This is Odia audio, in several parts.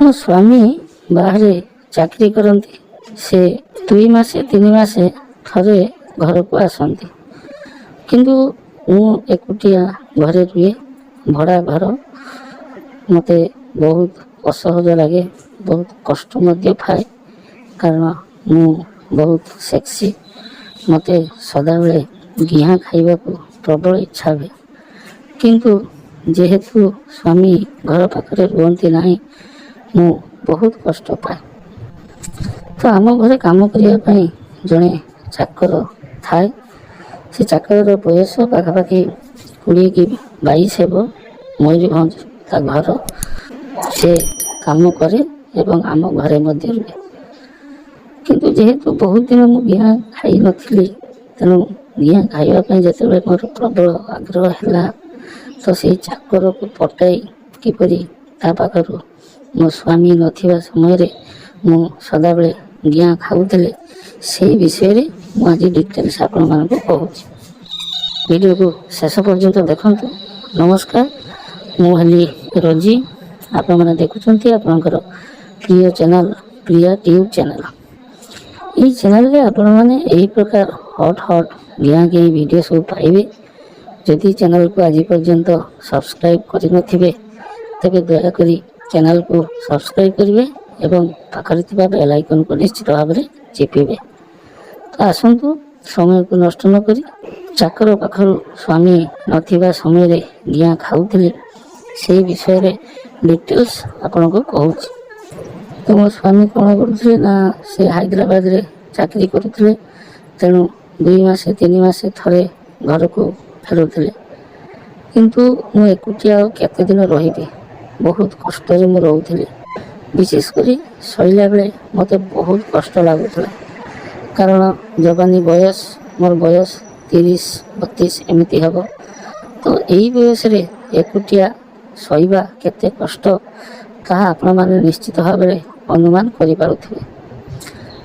ମୋ ସ୍ୱାମୀ ବାହାରେ ଚାକିରି କରନ୍ତି। ସେ 2 ମାସେ 3 ମାସେ ଥରେ ଘରକୁ ଆସନ୍ତି, କିନ୍ତୁ ମୁଁ ଏକୁଟିଆ ଘରେ ରୁହେ। ଭଡ଼ା ଘର। ମୋତେ ବହୁତ ଅସହଜ ଲାଗେ, ବହୁତ କଷ୍ଟ ମଧ୍ୟ ପାଏ, କାରଣ ମୁଁ ବହୁତ ସେକ୍ସି। ମୋତେ ସଦାବେଳେ ଗିଆଁ ଖାଇବାକୁ ପ୍ରବଳ ଇଚ୍ଛା ହୁଏ, କିନ୍ତୁ ଯେହେତୁ ସ୍ୱାମୀ ଘର ପାଖରେ ରୁହନ୍ତି ନାହିଁ, ମୁଁ ବହୁତ କଷ୍ଟ ପାଏ। ତ ଆମ ଘରେ କାମ କରିବା ପାଇଁ ଜଣେ ଚାକର ଥାଏ। ସେ ଚାକରର ବୟସ ପାଖାପାଖି 20 କି 22 ହେବ। ମୟୂରଭଞ୍ଜ ତା ଘର। ସେ କାମ କରେ ଏବଂ ଆମ ଘରେ ମଧ୍ୟ ରୁହେ। କିନ୍ତୁ ଯେହେତୁ ବହୁତ ଦିନ ମୁଁ ଗିଆଁ ଖାଇନଥିଲି, ତେଣୁ ଗିଆଁ ଖାଇବା ପାଇଁ ଯେତେବେଳେ ମୋର ପ୍ରବଳ ଆଗ୍ରହ ହେଲା, ତ ସେଇ ଚାକରକୁ ପଟାଇ କିପରି ତା ପାଖରୁ ମୋ ସ୍ୱାମୀ ନଥିବା ସମୟରେ ମୁଁ ସଦାବେଳେ ଗିଆଁ ଖାଉଥିଲି, ସେହି ବିଷୟରେ ମୁଁ ଆଜି ଡିଟେଲ୍ସ ଆପଣମାନଙ୍କୁ କହୁଛି। ଭିଡ଼ିଓକୁ ଶେଷ ପର୍ଯ୍ୟନ୍ତ ଦେଖନ୍ତୁ। ନମସ୍କାର, ମୁଁ ହେଲି ରୋଜି। ଆପଣମାନେ ଦେଖୁଛନ୍ତି ଆପଣଙ୍କର ପ୍ରିୟ ଚ୍ୟାନେଲ୍ ପ୍ରିୟା ଟ୍ୟୁବ୍ ଚ୍ୟାନେଲ୍। ଏହି ଚ୍ୟାନେଲରେ ଆପଣମାନେ ଏହି ପ୍ରକାର ହଟ୍ ଗିଆଁ ଭିଡ଼ିଓ ସବୁ ପାଇବେ। ଯଦି ଚ୍ୟାନେଲକୁ ଆଜି ପର୍ଯ୍ୟନ୍ତ ସବସ୍କ୍ରାଇବ୍ କରିନଥିବେ, ତେବେ ଦୟାକରି ଚ୍ୟାନେଲକୁ ସବସ୍କ୍ରାଇବ୍ କରିବେ ଏବଂ ପାଖରେ ଥିବା ବେଲ୍ ଆଇକନକୁ ନିଶ୍ଚିତ ଭାବରେ ଚିପିବେ। ତ ଆସନ୍ତୁ, ସମୟକୁ ନଷ୍ଟ ନକରି ଚାକର ପାଖରୁ ସ୍ୱାମୀ ନଥିବା ସମୟରେ ଗିଆଁ ଖାଉଥିଲି, ସେହି ବିଷୟରେ ଡିଟେଲ୍ସ ଆପଣଙ୍କୁ କହୁଛି। ତ ମୋ ସ୍ୱାମୀ କ'ଣ କରୁଥିଲେ ନା, ସେ ହାଇଦ୍ରାବାଦରେ ଚାକିରି କରୁଥିଲେ। ତେଣୁ 2 ମାସେ 3 ମାସେ ଥରେ ଘରକୁ ଫେରୁଥିଲେ। କିନ୍ତୁ ମୁଁ ଏକୁଟିଆ ଆଉ କେତେ ଦିନ ରହିବି? ବହୁତ କଷ୍ଟରେ ମୁଁ ରହୁଥିଲି। ବିଶେଷ କରି ଶୋଇଲା ବେଳେ ମୋତେ ବହୁତ କଷ୍ଟ ଲାଗୁଥିଲା, କାରଣ ଯବାନୀ ବୟସ, ମୋର ବୟସ 30-32 ଏମିତି ହେବ। ତ ଏହି ବୟସରେ ଏକୁଟିଆ ଶୋଇବା କେତେ କଷ୍ଟ, ତାହା ଆପଣମାନେ ନିଶ୍ଚିତ ଭାବରେ ଅନୁମାନ କରିପାରୁଥିବେ।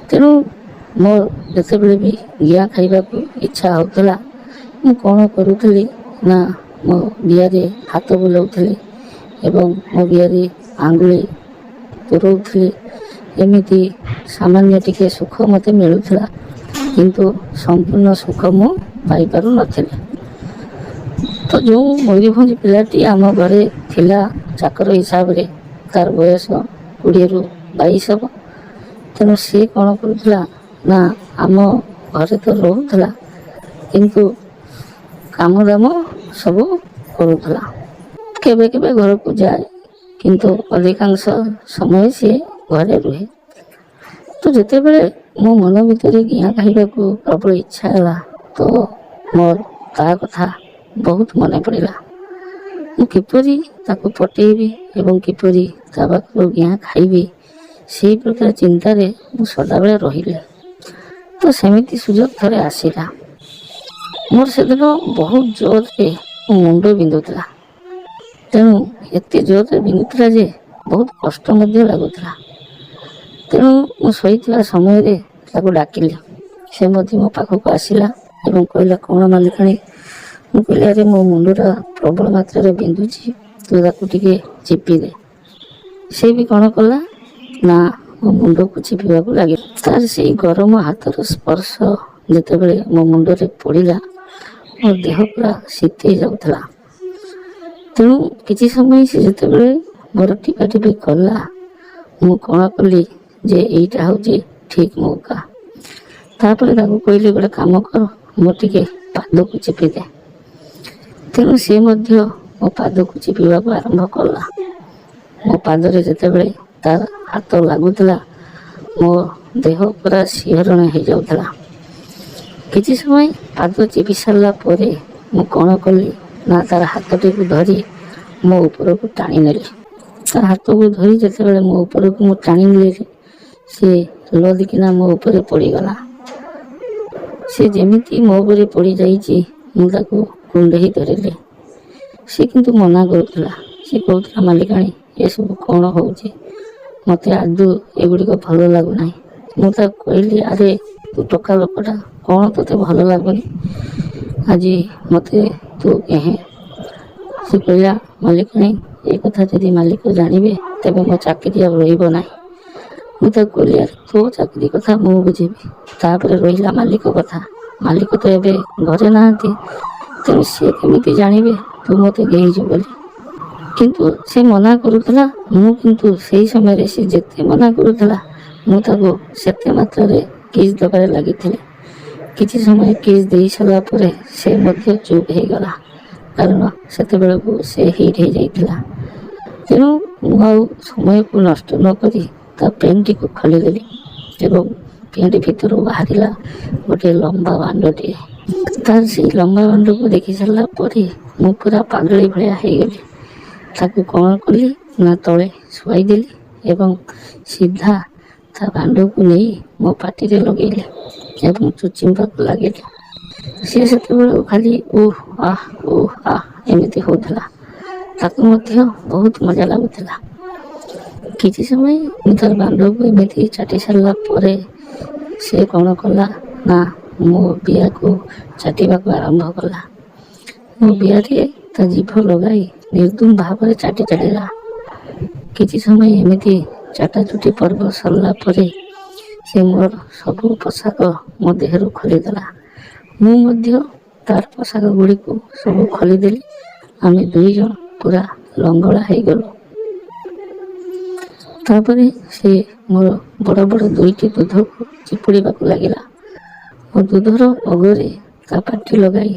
ତେଣୁ ମୋର ଯେତେବେଳେ ବି ଗିଆଁ ଖାଇବାକୁ ଇଚ୍ଛା ହେଉଥିଲା, ମୁଁ କ'ଣ କରୁଥିଲି ନା, ମୋ ଦିଆରେ ହାତ ବୁଲାଉଥିଲି ଏବଂ ମୋ ଦିଆରେ ଆଙ୍ଗୁଳି ପୁରଉଥିଲି। ଏମିତି ସାମାନ୍ୟ ଟିକେ ସୁଖ ମୋତେ ମିଳୁଥିଲା, କିନ୍ତୁ ସମ୍ପୂର୍ଣ୍ଣ ସୁଖ ମୁଁ ପାଇପାରୁନଥିଲି। ତ ଯେଉଁ ମୟୂରଭଞ୍ଜ ପିଲାଟି ଆମ ଘରେ ଥିଲା ଚାକର ହିସାବରେ, ତା'ର ବୟସ 20ରୁ 22 ହେବ। ତେଣୁ ସିଏ କ'ଣ କରୁଥିଲା ନା, ଆମ ଘରେ ତ ରହୁଥିଲା, କିନ୍ତୁ କାମ ଦାମ ସବୁ କରୁଥିଲା। କେବେ କେବେ ଘରକୁ ଯାଏ, କିନ୍ତୁ ଅଧିକାଂଶ ସମୟ ସିଏ ଘରେ ରୁହେ। ତ ଯେତେବେଳେ ମୋ ମନ ଭିତରେ ଗିଆଁ ଖାଇବାକୁ ପ୍ରବଳ ଇଚ୍ଛା ହେଲା, ତ ମୋର ତା କଥା ବହୁତ ମନେ ପଡ଼ିଲା। ମୁଁ କିପରି ତାକୁ ପଟେଇବି ଏବଂ କିପରି ତା ପାଖରୁ ଗିଆଁ ଖାଇବି, ସେହି ପ୍ରକାର ଚିନ୍ତାରେ ମୁଁ ସଦାବେଳେ ରହିଲି। ତ ସେମିତି ସୁଯୋଗ ଥରେ ଆସିଲା। ମୋର ସେଦିନ ବହୁତ ଜୋରରେ ମୋ ମୁଣ୍ଡ ବିନ୍ଧୁଥିଲା। ତେଣୁ ଏତେ ଜୋରରେ ବିନ୍ଧୁଥିଲା ଯେ ବହୁତ କଷ୍ଟ ମଧ୍ୟ ଲାଗୁଥିଲା। ତେଣୁ ମୁଁ ଶୋଇଥିବା ସମୟରେ ତାକୁ ଡାକିଲି। ସେ ମଧ୍ୟ ମୋ ପାଖକୁ ଆସିଲା ଏବଂ କହିଲା, କ'ଣ ମାଲିକାଣୀ? ମୁଁ କହିଲି, ଆରେ ମୋ ମୁଣ୍ଡଟା ପ୍ରବଳ ମାତ୍ରାରେ ବିନ୍ଧୁଛି, ତୁ ତାକୁ ଟିକେ ଚିପିଦେ। ସେ ବି କ'ଣ କଲା ନା, ମୋ ମୁଣ୍ଡକୁ ଚିପିବାକୁ ଲାଗିଲା। ତାର ସେଇ ଗରମ ହାତର ସ୍ପର୍ଶ ଯେତେବେଳେ ମୋ ମୁଣ୍ଡରେ ପଡ଼ିଲା, ମୋ ଦେହ ପୁରା ଶୀତେଇ ଯାଉଥିଲା। ତେଣୁ କିଛି ସମୟ ସେ ଯେତେବେଳେ ମୋର ଟିପା ଟିପି କଲା, ମୁଁ କ'ଣ କଲି ଯେ ଏଇଟା ହେଉଛି ଠିକ୍ ମୌକା। ତାପରେ ତାକୁ କହିଲି, ଗୋଟେ କାମ କର, ମୋ ଟିକେ ପାଦକୁ ଚିପିଦେ। ତେଣୁ ସେ ମଧ୍ୟ ମୋ ପାଦକୁ ଚିପିବାକୁ ଆରମ୍ଭ କଲା। ମୋ ପାଦରେ ଯେତେବେଳେ ତାର ହାତ ଲାଗୁଥିଲା, ମୋ ଦେହ ପୁରା ଶିହରଣ ହୋଇଯାଉଥିଲା। କିଛି ସମୟ ପାଦ ଚିପି ସାରିଲା ପରେ ମୁଁ କ'ଣ କଲି ନା, ତାର ହାତଟିକୁ ଧରି ମୋ ଉପରକୁ ଟାଣି ନେଲି। ତା ହାତକୁ ଧରି ଯେତେବେଳେ ମୋ ଉପରକୁ ମୁଁ ଟାଣି ନେଲି, ସେ ଲଦିକିନା ମୋ ଉପରେ ପଡ଼ିଗଲା। ସେ ଯେମିତି ମୋ ଉପରେ ପଡ଼ିଯାଇଛି, ମୁଁ ତାକୁ କୁଣ୍ଢେଇ ଧରିଲି। ସେ କିନ୍ତୁ ମନା କରୁଥିଲା। ସେ କହୁଥିଲା, ମାଲିକାଣୀ, ଏସବୁ କ'ଣ ହେଉଛି? ମୋତେ ଆଦୌ ଏଗୁଡ଼ିକ ଭଲ ଲାଗୁନାହିଁ। ମୁଁ ତାକୁ କହିଲି, ଆରେ ତୁ ଟୋକା ଲୋକଟା, କ'ଣ ତୋତେ ଭଲ ଲାଗୁନି? ଆଜି ମୋତେ ତୁ କେହେଁ। ସେ କହିଲା, ମାଲିକାଣୀ, ଏ କଥା ଯଦି ମାଲିକ ଜାଣିବେ ତେବେ ମୋ ଚାକିରି ଆଉ ରହିବ ନାହିଁ। ମୁଁ ତାକୁ କହିଲି, ଆରେ ତୋ ଚାକିରି କଥା ମୁଁ ବୁଝିବି, ତାପରେ ରହିଲା ମାଲିକ କଥା। ମାଲିକ ତ ଏବେ ଘରେ ନାହାନ୍ତି, ତେଣୁ ସିଏ କେମିତି ଜାଣିବେ ତୁ ମୋତେ ଘେଇଛୁ ବୋଲି। କିନ୍ତୁ ସେ ମନା କରୁଥିଲା। ମୁଁ କିନ୍ତୁ ସେଇ ସମୟରେ ସେ ଯେତେ ମନା କରୁଥିଲା ମୁଁ ତାକୁ ସେତେ ମାତ୍ରାରେ କିସ୍ ଦେବାରେ ଲାଗିଥିଲି। କିଛି ସମୟ କିସ୍ ଦେଇ ସାରିଲା ପରେ ସେ ମଧ୍ୟ ଚୁପ୍ ହେଇଗଲା, କାରଣ ସେତେବେଳକୁ ସେ ହିଟ୍ ହେଇଯାଇଥିଲା। ତେଣୁ ମୁଁ ଆଉ ସମୟକୁ ନଷ୍ଟ ନ କରି ତା ପ୍ୟାଣ୍ଟଟିକୁ ଖୋଲିଦେଲି ଏବଂ ପ୍ୟାଣ୍ଟ ଭିତରୁ ବାହାରିଲା ଗୋଟିଏ ଲମ୍ବା ବାଣ୍ଡଟିଏ। ତାର ସେଇ ଲମ୍ବା ବାଣ୍ଡକୁ ଦେଖି ସାରିଲା ପରେ ମୁଁ ପୁରା ପାଗଳି ଭଳିଆ ହେଇଗଲି। ତାକୁ କ'ଣ କଲି ନା ତଳେ ଶୁଆଇଦେଲି ଏବଂ ସିଧା ତା ବାଣ୍ଡକୁ ନେଇ ମୋ ପାଟିରେ ଲଗେଇଲି ଏବଂ ଚୁଚିବାକୁ ଲାଗିଲି। ସିଏ ସେତେବେଳକୁ ଖାଲି ଉଃ ଆଃ ଏମିତି ହେଉଥିଲା। ତାକୁ ମଧ୍ୟ ବହୁତ ମଜା ଲାଗୁଥିଲା। କିଛି ସମୟ ମୁଁ ତାର ବାଣ୍ଡକୁ ଏମିତି ଚାଟି ସାରିଲା ପରେ ସେ କ'ଣ କଲା ନା ମୋ ବିଆକୁ ଚାଟିବାକୁ ଆରମ୍ଭ କଲା। ମୋ ବିଆରେ ତା ଜିଭ ଲଗାଇ ନିର୍ଦ୍ଦମ ଭାବରେ ଚାଟି ଚାଲିଲା। କିଛି ସମୟ ଏମିତି ଚାଟାଚୁଟି ପର୍ବ ସରିଲା ପରେ ସେ ମୋର ସବୁ ପୋଷାକ ମୋ ଦେହରୁ ଖୋଲିଦେଲା। ମୁଁ ମଧ୍ୟ ତାର ପୋଷାକ ଗୁଡ଼ିକୁ ସବୁ ଖୋଲିଦେଲି। ଆମେ ଦୁଇ ଜଣ ପୁରା ଲଙ୍ଗଳା ହେଇଗଲୁ। ତାପରେ ସେ ମୋର ବଡ଼ ବଡ଼ ଦୁଇଟି ଦୁଧକୁ ଚିପୁଡ଼ିବାକୁ ଲାଗିଲା। ମୋ ଦୁଧର ଅଗରେ ତା ପାଟି ଲଗାଇ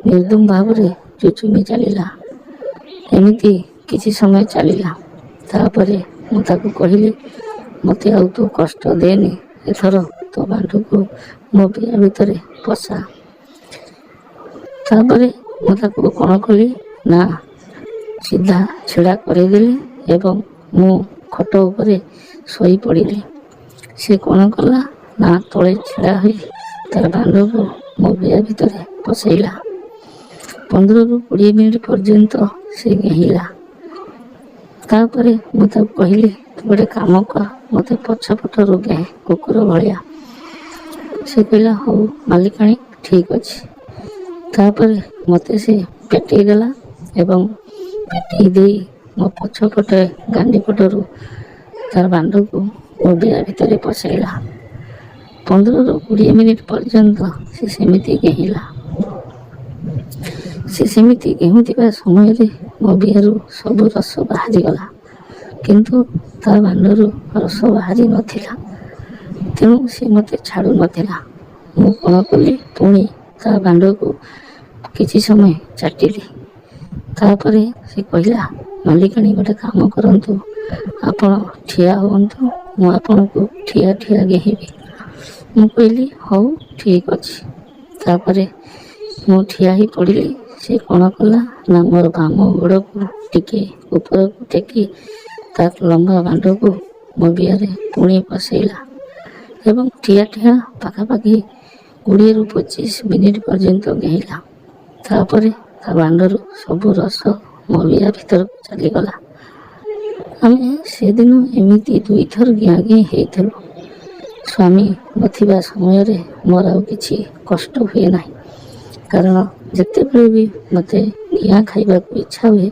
ନିର୍ଦ୍ଦମ ଭାବରେ ଚୁଚୁମି ଚାଲିଲା। ଏମିତି କିଛି ସମୟ ଚାଲିଲା। ତାପରେ ମୁଁ ତାକୁ କହିଲି, ମୋତେ ଆଉ ତୁ କଷ୍ଟ ଦେନି, ଏଥର ତୋ ବାଣ୍ଡକୁ ମୋ ବିଆ ଭିତରେ ପଶା। ତାପରେ ମୁଁ ତାକୁ କ'ଣ କଲି ନା ସିଧା ଛିଡ଼ା କରେଇଦେଲି ଏବଂ ମୁଁ ଖଟ ଉପରେ ଶୋଇପଡ଼ିଲି। ସେ କ'ଣ କଲା ନା ତଳେ ଛିଡ଼ା ହୋଇ ତାର ବାଣ୍ଡକୁ ମୋ ବିଆ ଭିତରେ ପଶାଇଲା। 15ରୁ 20 ମିନିଟ୍ ପର୍ଯ୍ୟନ୍ତ ସେ ଘେଇଲା। ତାପରେ ମୁଁ ତାକୁ କହିଲି, ତୁ ଗୋଟେ କାମ କର, ମୋତେ ପଛପଟରୁ ଘେଁ କୁକୁର ଭଳିଆ। ସେ କହିଲା, ହଉ ମାଲିକାଣୀ, ଠିକ୍ ଅଛି। ତାପରେ ମୋତେ ସେ ପେଟେଇ ଦେଲା ଏବଂ ପେଟେଇ ଦେଇ ମୋ ପଛପଟେ ଗାଣ୍ଡି ପଟରୁ ତାର ବାଣ୍ଡକୁ ମୋ ବିଆ ଭିତରେ ପଶାଇଲା। 15ରୁ 20 ମିନିଟ୍ ପର୍ଯ୍ୟନ୍ତ ସେ ସେମିତି ଘେଇଲା। ସେ ସେମିତି ଘେଉଁଥିବା ସମୟରେ ମୋ ବିଆରୁ ସବୁ ରସ ବାହାରିଗଲା, କିନ୍ତୁ ତା ବାଣ୍ଡରୁ ରସ ବାହାରି ନଥିଲା। ତେଣୁ ସେ ମୋତେ ଛାଡ଼ୁନଥିଲା। ମୁଁ କ'ଣ କଲି, ପୁଣି ତା ବାଣ୍ଡକୁ କିଛି ସମୟ ଚାଟିଲି। ତାପରେ ସେ କହିଲା, ମାଲିକାଣୀ, ଗୋଟେ କାମ କରନ୍ତୁ, ଆପଣ ଠିଆ ହୁଅନ୍ତୁ, ମୁଁ ଆପଣଙ୍କୁ ଠିଆ ଠିଆ ଘେଇବି। ମୁଁ କହିଲି, ହଉ ଠିକ୍ ଅଛି। ତାପରେ ମୁଁ ଠିଆ ହେଇ ପଡ଼ିଲି। ସେ କ'ଣ କଲା ନା ମୋର ବାମ ଗୋଡ଼କୁ ଟିକେ ଉପରକୁ ଟେକି ତାର ଲମ୍ବା ବାଣ୍ଡକୁ ମୋ ବିଆରେ ପୁଣି ପଶାଇଲା ଏବଂ ଠିଆ ଠିଆ ପାଖାପାଖି 20ରୁ 25 ମିନିଟ୍ ପର୍ଯ୍ୟନ୍ତ ଘେଇଲା। ତାପରେ ତା ବାଣ୍ଡରୁ ସବୁ ରସ ମୋ ବିଆ ଭିତରକୁ ଚାଲିଗଲା। ଆମେ ସେଦିନ ଏମିତି 2 ଥର ଘିଆଘି ହେଇଥିଲୁ। ସ୍ୱାମୀ ନଥିବା ସମୟରେ ମୋର ଆଉ କିଛି କଷ୍ଟ ହୁଏ ନାହିଁ, କାରଣ ଯେତେବେଳେ ବି ମୋତେ ଘିଆ ଖାଇବାକୁ ଇଚ୍ଛା ହୁଏ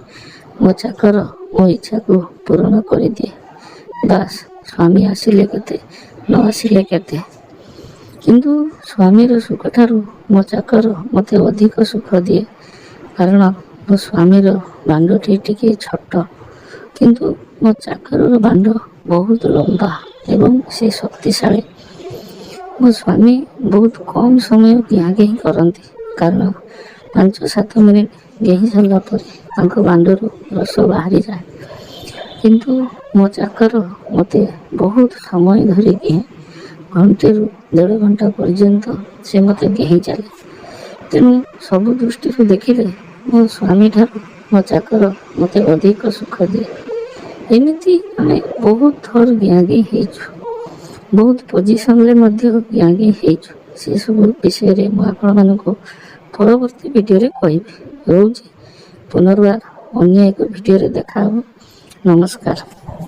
ମୋ ଚାକର ମୋ ଇଚ୍ଛାକୁ ପୂରଣ କରିଦିଏ। ବାସ୍, ସ୍ୱାମୀ ଆସିଲେ କେତେ ନ ଆସିଲେ କେତେ। କିନ୍ତୁ ସ୍ୱାମୀର ସୁଖଠାରୁ ମୋ ଚାକର ମୋତେ ଅଧିକ ସୁଖ ଦିଏ, କାରଣ ମୋ ସ୍ୱାମୀର ବାଣ୍ଡଟି ଟିକିଏ ଛୋଟ, କିନ୍ତୁ ମୋ ଚାକରର ବାଣ୍ଡ ବହୁତ ଲମ୍ବା ଏବଂ ସେ ଶକ୍ତିଶାଳୀ। ମୋ ସ୍ୱାମୀ ବହୁତ କମ୍ ସମୟ ଘିଆଘି କରନ୍ତି, କାରଣ 5-7 ମିନିଟ୍ ଘେଇ ସାରିଲା ପରେ ତାଙ୍କ ବାଣ୍ଡରୁ ରସ ବାହାରିଯାଏ। କିନ୍ତୁ ମୋ ଚାକର ମୋତେ ବହୁତ ସମୟ ଧରି ଘିଏ। ଘଣ୍ଟେରୁ 1.5 ଘଣ୍ଟା ପର୍ଯ୍ୟନ୍ତ ସେ ମୋତେ ଘେଇ ଚାଲେ। ତେଣୁ ସବୁ ଦୃଷ୍ଟିରୁ ଦେଖିଲେ ମୋ ସ୍ୱାମୀଠାରୁ ମୋ ଚାକର ମୋତେ ଅଧିକ ସୁଖ ଦିଏ। ଏମିତି ଆମେ ବହୁତ ଥର ଘିଆଘି ହେଇଛୁ। ବହୁତ ପୋଜିସନ୍ରେ ମଧ୍ୟ ଘିଆଘି ହେଇଛୁ। ସେସବୁ ବିଷୟରେ ମୁଁ ଆପଣମାନଙ୍କୁ ପରବର୍ତ୍ତୀ ଭିଡ଼ିଓରେ କହିବି। ରହୁଛି, ପୁନର୍ବାର ଅନ୍ୟ ଏକ ଭିଡ଼ିଓରେ ଦେଖା ହେବ। ନମସ୍କାର।